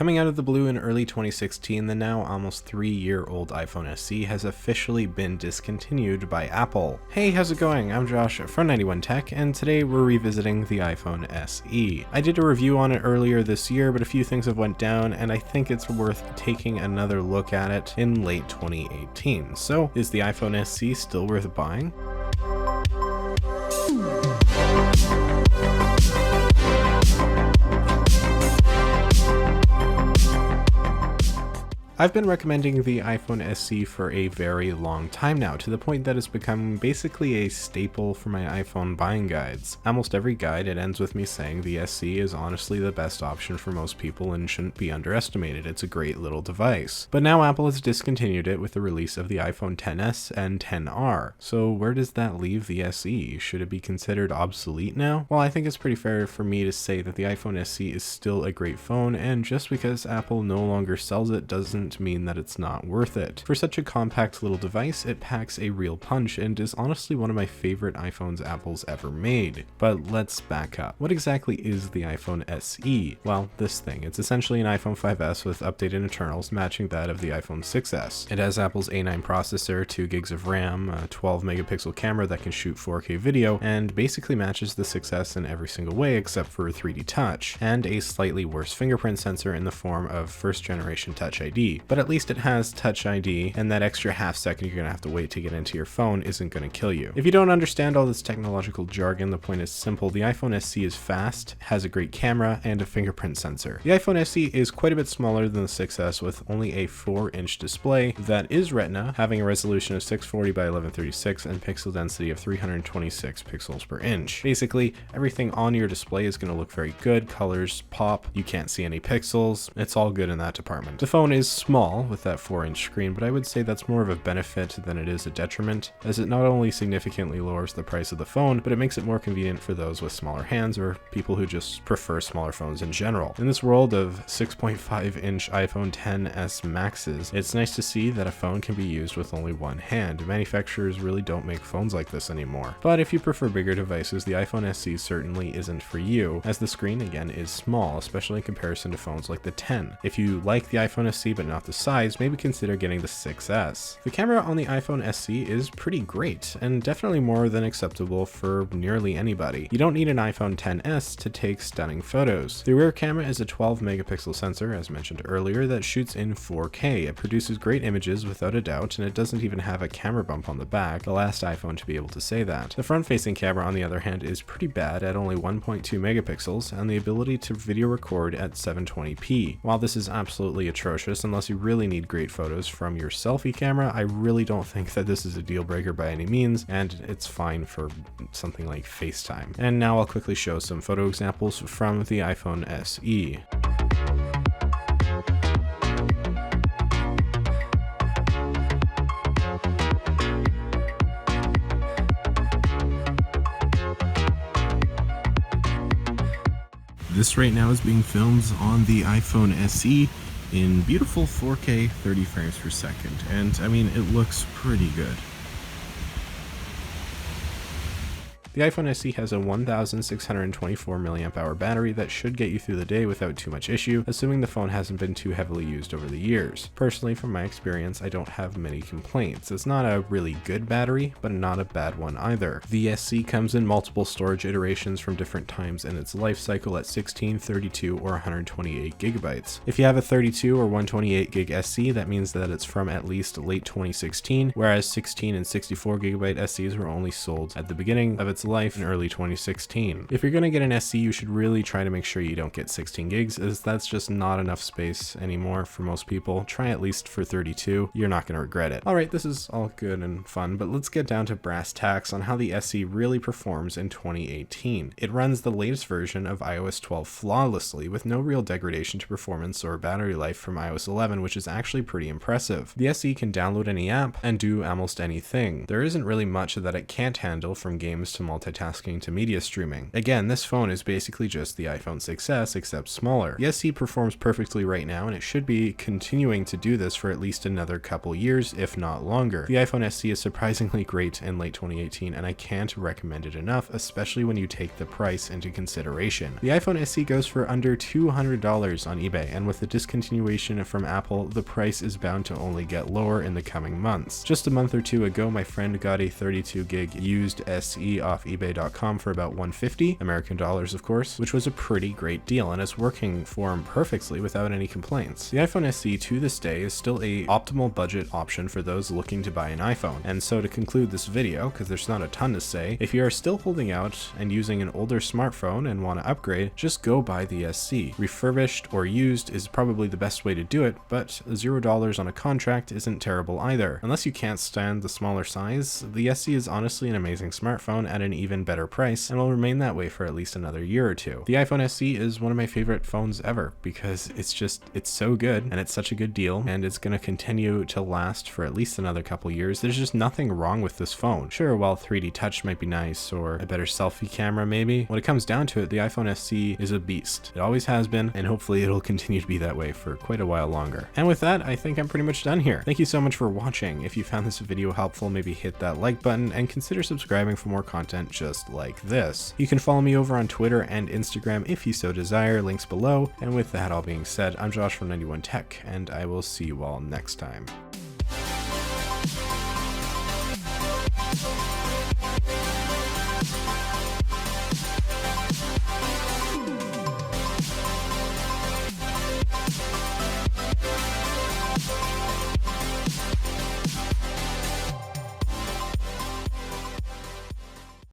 Coming out of the blue in early 2016, the now almost 3-year-old iPhone SE has officially been discontinued by Apple. Hey, how's it going? I'm Josh from 91 Tech, and today we're revisiting the iPhone SE. I did a review on it earlier this year, but a few things have went down, and I think it's worth taking another look at it in late 2018. So, is the iPhone SE still worth buying? I've been recommending the iPhone SE for a very long time now, to the point that it's become basically a staple for my iPhone buying guides. Almost every guide, it ends with me saying the SE is honestly the best option for most people and shouldn't be underestimated. It's a great little device. But now Apple has discontinued it with the release of the iPhone XS and XR. So where does that leave the SE? Should it be considered obsolete now? Well, I think it's pretty fair for me to say that the iPhone SE is still a great phone, and just because Apple no longer sells it doesn't mean that it's not worth it. For such a compact little device, it packs a real punch and is honestly one of my favorite iPhones Apple's ever made. But let's back up. What exactly is the iPhone SE? Well, this thing. It's essentially an iPhone 5S with updated internals matching that of the iPhone 6S. It has Apple's A9 processor, 2 gigs of RAM, a 12 megapixel camera that can shoot 4K video, and basically matches the 6S in every single way except for 3D touch, and a slightly worse fingerprint sensor in the form of first generation Touch ID. But at least it has Touch ID, and that extra half second you're gonna have to wait to get into your phone isn't gonna kill you. If you don't understand all this technological jargon, the point is simple. The iPhone SE is fast, has a great camera, and a fingerprint sensor. The iPhone SE is quite a bit smaller than the 6S with only a 4-inch display that is Retina, having a resolution of 640 by 1136 and pixel density of 326 pixels per inch. Basically, everything on your display is gonna look very good, colors pop, you can't see any pixels, it's all good in that department. The phone is small with that 4-inch screen, but I would say that's more of a benefit than it is a detriment, as it not only significantly lowers the price of the phone, but it makes it more convenient for those with smaller hands or people who just prefer smaller phones in general. In this world of 6.5-inch iPhone XS Maxes, it's nice to see that a phone can be used with only one hand. Manufacturers really don't make phones like this anymore. But if you prefer bigger devices, the iPhone SE certainly isn't for you, as the screen again is small, especially in comparison to phones like the X. If you like the iPhone SE but not the size, maybe consider getting the 6S. The camera on the iPhone SE is pretty great, and definitely more than acceptable for nearly anybody. You don't need an iPhone XS to take stunning photos. The rear camera is a 12 megapixel sensor, as mentioned earlier, that shoots in 4K. It produces great images without a doubt, and it doesn't even have a camera bump on the back, the last iPhone to be able to say that. The front-facing camera, on the other hand, is pretty bad at only 1.2 megapixels, and the ability to video record at 720p. While this is absolutely atrocious, unless you really need great photos from your selfie camera, I really don't think that this is a deal breaker by any means, and it's fine for something like FaceTime. And now I'll quickly show some photo examples from the iPhone SE. This right now is being filmed on the iPhone SE in beautiful 4K 30 frames per second, and I mean, it looks pretty good. The iPhone SE has a 1624 mAh battery that should get you through the day without too much issue, assuming the phone hasn't been too heavily used over the years. Personally, from my experience, I don't have many complaints. It's not a really good battery, but not a bad one either. The SE comes in multiple storage iterations from different times in its life cycle at 16, 32, or 128 gigabytes. If you have a 32 or 128 gig SE, that means that it's from at least late 2016, whereas 16 and 64 gigabyte SEs were only sold at the beginning of its life in early 2016. If you're gonna get an SE, you should really try to make sure you don't get 16 gigs, as that's just not enough space anymore for most people. Try at least for 32, you're not gonna regret it. Alright, this is all good and fun, but let's get down to brass tacks on how the SE really performs in 2018. It runs the latest version of iOS 12 flawlessly, with no real degradation to performance or battery life from iOS 11, which is actually pretty impressive. The SE can download any app and do almost anything. There isn't really much that it can't handle, from games to multitasking to media streaming. Again, this phone is basically just the iPhone 6s except smaller. The SE performs perfectly right now, and it should be continuing to do this for at least another couple years, if not longer. The iPhone SE is surprisingly great in late 2018, and I can't recommend it enough, especially when you take the price into consideration. The iPhone SE goes for under $200 on eBay, and with the discontinuation from Apple, the price is bound to only get lower in the coming months. Just a month or two ago, my friend got a 32 gig used SE off ebay.com for about $150, American dollars of course, which was a pretty great deal, and it's working for him perfectly without any complaints. The iPhone SE to this day is still a optimal budget option for those looking to buy an iPhone. And so to conclude this video, because there's not a ton to say, if you are still holding out and using an older smartphone and want to upgrade, just go buy the SE. Refurbished or used is probably the best way to do it, but $0 on a contract isn't terrible either. Unless you can't stand the smaller size, the SE is honestly an amazing smartphone at an even better price and will remain that way for at least another year or two. The iPhone SE is one of my favorite phones ever because it's so good and it's such a good deal, and it's going to continue to last for at least another couple years. There's just nothing wrong with this phone. Sure, while 3D touch might be nice or a better selfie camera maybe, when it comes down to it, the iPhone SE is a beast. It always has been, and hopefully it'll continue to be that way for quite a while longer. And with that, I think I'm pretty much done here. Thank you so much for watching. If you found this video helpful, maybe hit that like button and consider subscribing for more content just like this. You can follow me over on Twitter and Instagram if you so desire, links below. And with that all being said, I'm Josh from 91 Tech, and I will see you all next time.